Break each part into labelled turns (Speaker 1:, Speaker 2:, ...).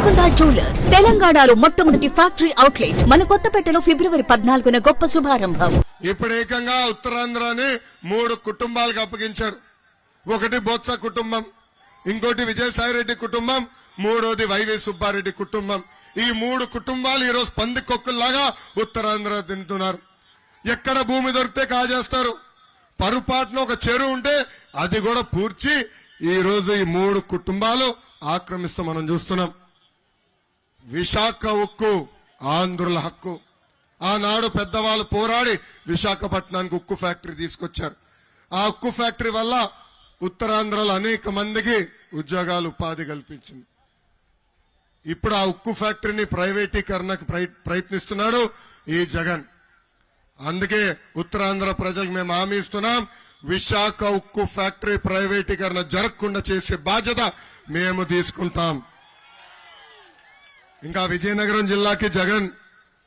Speaker 1: Golconda jewellers తెలంగాణలో మొట్టమొదటి factory outlet మన కొత్తపేటలో ఫిబ్రవరి 14న గొప్ప శుభారంభం.
Speaker 2: ఇప్పుడు ఏకంగా ఉత్తరాంధ్రని 3 కుటుంబాలకు అప్పగించారు. ఒకటి బొత్స కుటుంబం, ఇంకోటి విజయసాయిరెడ్డి కుటుంబం, మూడోది వైవి సుబ్బారెడ్డి కుటుంబం. ఈ 3 కుటుంబాలు ఈరోజు పందికొక్కుల్లాగా ఉత్తరాంధ్ర తింటున్నారు. ఎక్కడ భూమి దొరికితే కాజేస్తారు. పరుపాటున ఒక చెరువు ఉంటే అది కూడా పూడ్చి ఈ రోజు ఈ 3 కుటుంబాలు ఆక్రమిస్తూ మనం చూస్తున్నాం. విశాఖ ఉక్కు ఆంధ్రుల హక్కు. ఆనాడు పెద్దవాళ్ళు పోరాడి విశాఖపట్నానికి ఉక్కు ఫ్యాక్టరీ తీసుకొచ్చారు. ఆ ఉక్కు ఫ్యాక్టరీ వల్ల ఉత్తరాంధ్రలో అనేక మందికి ఉద్యోగాలు ఉపాధి కల్పించింది. ఇప్పుడు ఆ ఉక్కు ఫ్యాక్టరీని ప్రైవేటీకరణకు ప్రయత్నిస్తున్నాడు ఈ జగన్. అందుకే ఉత్తరాంధ్ర ప్రజలకు మేము హామీ ఇస్తున్నాం, విశాఖ ఉక్కు ఫ్యాక్టరీ ప్రైవేటీకరణ జరగకుండా చేసే బాధ్యత మేము తీసుకుంటాం. ఇంకా విజయనగరం జిల్లాకి జగన్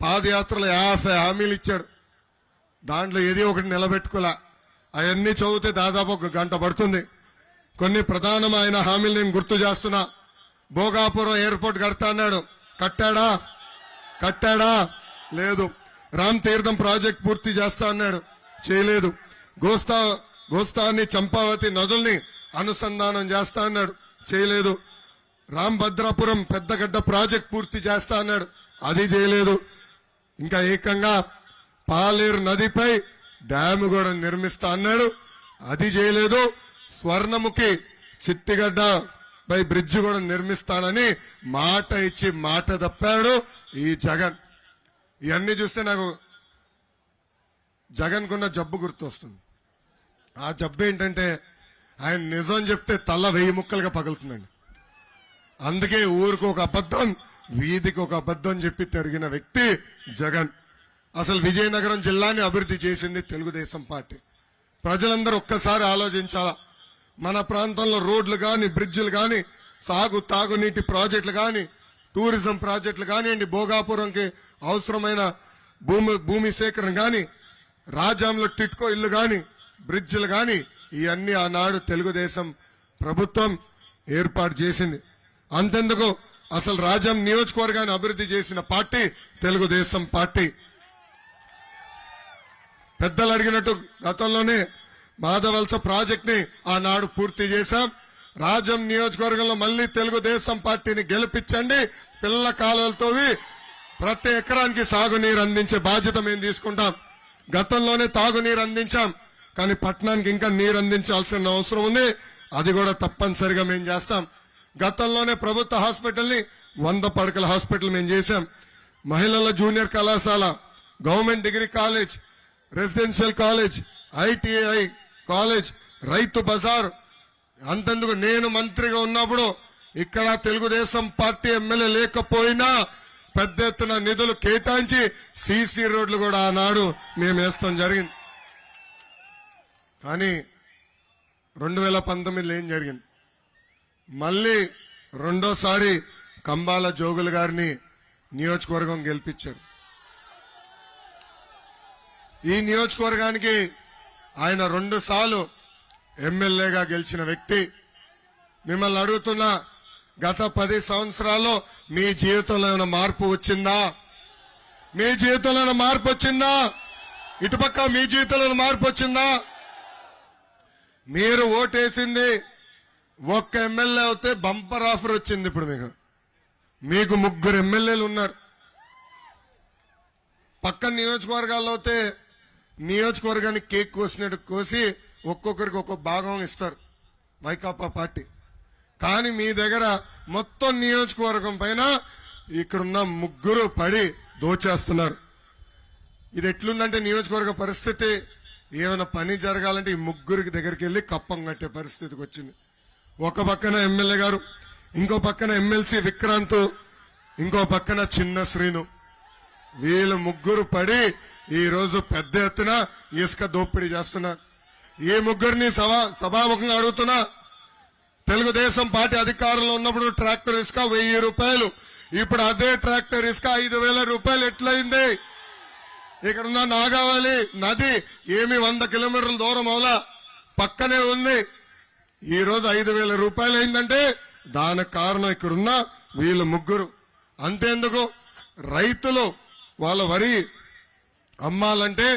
Speaker 2: పాదయాత్రలో 50 హామీలు ఇచ్చాడు. దాంట్లో ఏది ఒకటి నిలబెట్టుకోలే. అవన్నీ చదివితే దాదాపు 1 గంట పడుతుంది. కొన్ని ప్రధానమైన హామీలు నేను గుర్తు చేస్తున్నా. భోగాపురం ఎయిర్పోర్ట్ కడతా అన్నాడు, కట్టాడా? లేదు. రామ్ తీర్థం ప్రాజెక్ట్ పూర్తి చేస్తా అన్నాడు, చేయలేదు. గోస్తాని చంపావతి నదుల్ని అనుసంధానం చేస్తా అన్నాడు, చేయలేదు. రాంభద్రాపురం పెద్దగడ్డ ప్రాజెక్ట్ పూర్తి చేస్తా అన్నాడు, అది చేయలేదు. ఇంకా ఏకంగా పాలేరు నదిపై డ్యామ్ కూడా నిర్మిస్తా అన్నాడు, అది చేయలేదు. స్వర్ణముఖి చిట్టిగడ్డ పై బ్రిడ్జ్ కూడా నిర్మిస్తానని మాట ఇచ్చి మాట తప్పాడు ఈ జగన్. ఇవన్నీ చూస్తే నాకు జగన్ కున్న జబ్బు గుర్తొస్తుంది. ఆ జబ్బు ఏంటంటే ఆయన నిజం చెప్తే తల 1000 ముక్కలుగా పగులుతుందండి. అందుకే ఊరికి ఒక అబద్ధం, వీధికి ఒక అబద్ధం చెప్పి తిరిగిన వ్యక్తి జగన్. అసలు విజయనగరం జిల్లాని అభివృద్ధి చేసింది తెలుగుదేశం పార్టీ. ప్రజలందరూ ఒక్కసారి ఆలోచించాలా. మన ప్రాంతంలో రోడ్లు గాని, బ్రిడ్జిలు గాని, తాగునీటి ప్రాజెక్టులు గాని, టూరిజం ప్రాజెక్టులు కానివ్వండి, భోగాపురంకి అవసరమైన భూమి సేకరణ గాని, రాజాంలో టిట్కో ఇల్లు గాని, బ్రిడ్జిలు గాని, ఇవన్నీ ఆనాడు తెలుగుదేశం ప్రభుత్వం ఏర్పాటు చేసింది. అంతెందుకు, అసలు రాజాం నియోజకవర్గాన్ని అభివృద్ధి చేసిన పార్టీ తెలుగుదేశం పార్టీ. పెద్దలు అడిగినట్టు గతంలోనే మాధవలస ప్రాజెక్ట్ ని ఆనాడు పూర్తి చేశాం. రాజం నియోజకవర్గంలో మళ్లీ తెలుగుదేశం పార్టీని గెలిపించండి. పిల్లల కాలువలతో ప్రతి ఎకరానికి సాగునీరు అందించే బాధ్యత మేము తీసుకుంటాం. గతంలోనే తాగునీరు అందించాం, కానీ పట్టణానికి ఇంకా నీరు అందించాల్సిన అవసరం ఉంది. అది కూడా తప్పనిసరిగా మేము చేస్తాం. గతంలోనే ప్రభుత్వ హాస్పిటల్ని 100 పడకల హాస్పిటల్ మేము చేశాం. మహిళల జూనియర్ కళాశాల, government degree college, residential college, ITI college, Rythu Bazar. అంతెందుకు, నేను మంత్రిగా ఉన్నప్పుడు ఇక్కడ తెలుగుదేశం పార్టీ ఎమ్మెల్యే లేకపోయినా పెద్ద ఎత్తున నిధులు కేటాయించి సీసీ రోడ్లు కూడా ఆనాడు మేము వేస్తాం జరిగింది. కానీ 2019లో ఏం జరిగింది? మళ్ళీ రెండోసారి కంబాల జోగులు గారిని నియోజకవర్గం గెలిపించారు. ఈ నియోజకవర్గానికి ఆయన 2 సార్లు ఎమ్మెల్యేగా గెలిచిన వ్యక్తి. మిమ్మల్ని అడుగుతున్నా, గత 10 సంవత్సరాల్లో మీ జీవితంలో ఏమైనా మార్పు వచ్చిందా? మీ జీవితంలో ఏమైనా మార్పు వచ్చిందా? ఇటుపక్క మీ జీవితంలో మార్పు వచ్చిందా? మీరు ఓటేసింది ఒక్క ఎమ్మెల్యే అయితే బంపర్ ఆఫర్ వచ్చింది. ఇప్పుడు మీకు 3 ఎమ్మెల్యేలు ఉన్నారు. పక్క నియోజకవర్గాల్లో అయితే నియోజకవర్గానికి కేక్ కోసినట్టు కోసి ఒక్కొక్కరికి ఒక్కొక్క భాగం ఇస్తారు వైకాపా పార్టీ. కానీ మీ దగ్గర మొత్తం నియోజకవర్గం పైన ఇక్కడున్న 3 పడి దోచేస్తున్నారు. ఇది ఎట్లుందంటే నియోజకవర్గ పరిస్థితి, ఏమైనా పని జరగాలంటే ఈ 3 దగ్గరికి వెళ్లి కప్పం కట్టే పరిస్థితికి వచ్చింది. ఒక పక్కన ఎమ్మెల్యే గారు, ఇంకో పక్కన ఎమ్మెల్సీ విక్రాంత్, ఇంకో పక్కన చిన్న శ్రీను. వీళ్ళు 3 పడి ఈ రోజు పెద్ద ఎత్తున ఇసుక దోపిడీ చేస్తున్నారు. ఈ 3ని సభాముఖంగా అడుగుతున్నా, తెలుగుదేశం పార్టీ అధికారంలో ఉన్నప్పుడు ట్రాక్టర్ ఇసుక 1000 రూపాయలు, ఇప్పుడు అదే ట్రాక్టర్ ఇసుక 5000 రూపాయలు ఎట్లయింది? ఇక్కడున్న నాగావళి నది ఏమి 100 కిలోమీటర్ల దూరం అవలా, పక్కనే ఉంది. ఈ రోజు 5000 రూపాయలు అయిందంటే దానికి కారణం ఇక్కడున్న వీళ్ళు ముగ్గురు. అంతేందుకు రైతులు వాళ్ళ వరి అమ్మాలంటే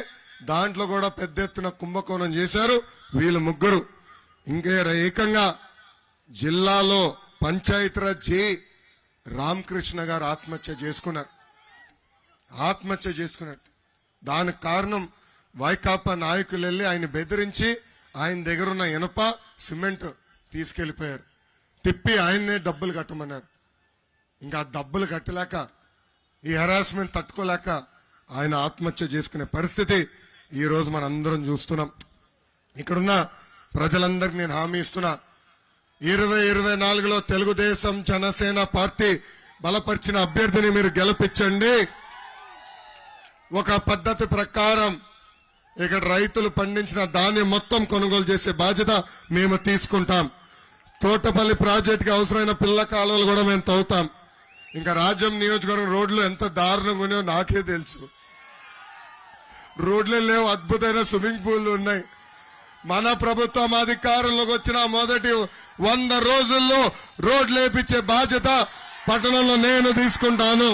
Speaker 2: దాంట్లో కూడా పెద్ద ఎత్తున కుంభకోణం చేశారు వీళ్ళు ముగ్గురు. ఇంకే ఏకంగా జిల్లాలో పంచాయతీరాజ్ జే రామకృష్ణ గారు ఆత్మహత్య చేసుకున్నారు. దానికి కారణం వైకాపా నాయకులు వెళ్ళి ఆయన బెదిరించి ఆయన దగ్గరున్న ఇనప సిమెంట్ తీసుకెళ్లిపోయారు. తిప్పి ఆయన్నే డబ్బులు కట్టమన్నారు. ఇంకా డబ్బులు కట్టలేక ఈ హెరాస్మెంట్ తట్టుకోలేక ఆయన ఆత్మహత్య చేసుకునే పరిస్థితి ఈ రోజు మనం అందరం చూస్తున్నాం. ఇక్కడున్న ప్రజలందరికీ నేను హామీ ఇస్తున్నా, 2024లో తెలుగుదేశం జనసేన పార్టీ బలపరిచిన అభ్యర్థిని మీరు గెలిపించండి. ఒక పద్ధతి ప్రకారం ఇక్కడ రైతులు పండించిన ధాన్యం మొత్తం కొనుగోలు చేసే బాధ్యత మేము తీసుకుంటాం. తోటపల్లి ప్రాజెక్టుకి అవసరమైన పిల్ల కాలువలు కూడా మేము తవ్వుతాం. ఇంకా రాజ్యం నియోజకవర్గం రోడ్లు ఎంత దారుణంగా ఉన్నాయో నాకే తెలుసు. రోడ్లే లేవు, అద్భుతమైన స్విమ్మింగ్ పూల్ ఉన్నాయి. మన ప్రభుత్వం అధికారంలోకి వచ్చిన మొదటి 100 రోజుల్లో రోడ్లు వేపించే బాధ్యత పట్టణంలో నేను తీసుకుంటాను.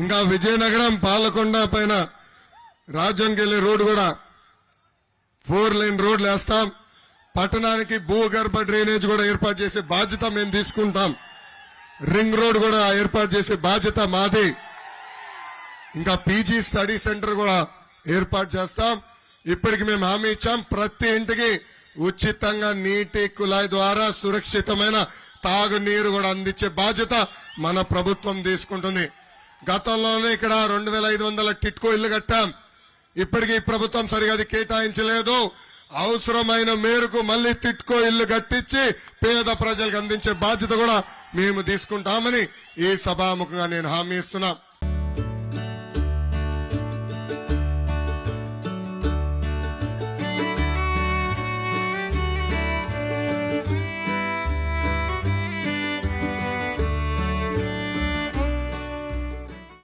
Speaker 2: ఇంకా విజయనగరం పాలకొండ పైన రాజ్యంకి వెళ్లే రోడ్డు కూడా 4 లైన్ రోడ్లు వేస్తాం. పట్టణానికి భూగర్భ డ్రైనేజ్ కూడా ఏర్పాటు చేసే బాధ్యత మేము తీసుకుంటాం. రింగ్ రోడ్ కూడా ఏర్పాటు చేసే బాధ్యత మాది. ఇంకా పీజీ స్టడీ సెంటర్ కూడా ఏర్పాటు చేస్తాం. ఇప్పటికి మేము హామీ ఇచ్చాం, ప్రతి ఇంటికి ఉచితంగా నీటి కుళాయి ద్వారా సురక్షితమైన తాగునీరు కూడా అందించే బాధ్యత మన ప్రభుత్వం తీసుకుంటుంది. గతంలోనే ఇక్కడ 2500 టిట్కో ఇల్లు కట్టాం. ఇప్పటికీ ప్రభుత్వం సరిగా అది కేటాయించలేదు. అవసరమైన మేరకు మళ్లీ టిట్కో ఇల్లు కట్టించి పేద ప్రజలకు అందించే బాధ్యత కూడా మేము తీసుకుంటామని ఈ సభాముఖంగా నేను హామీ ఇస్తున్నా.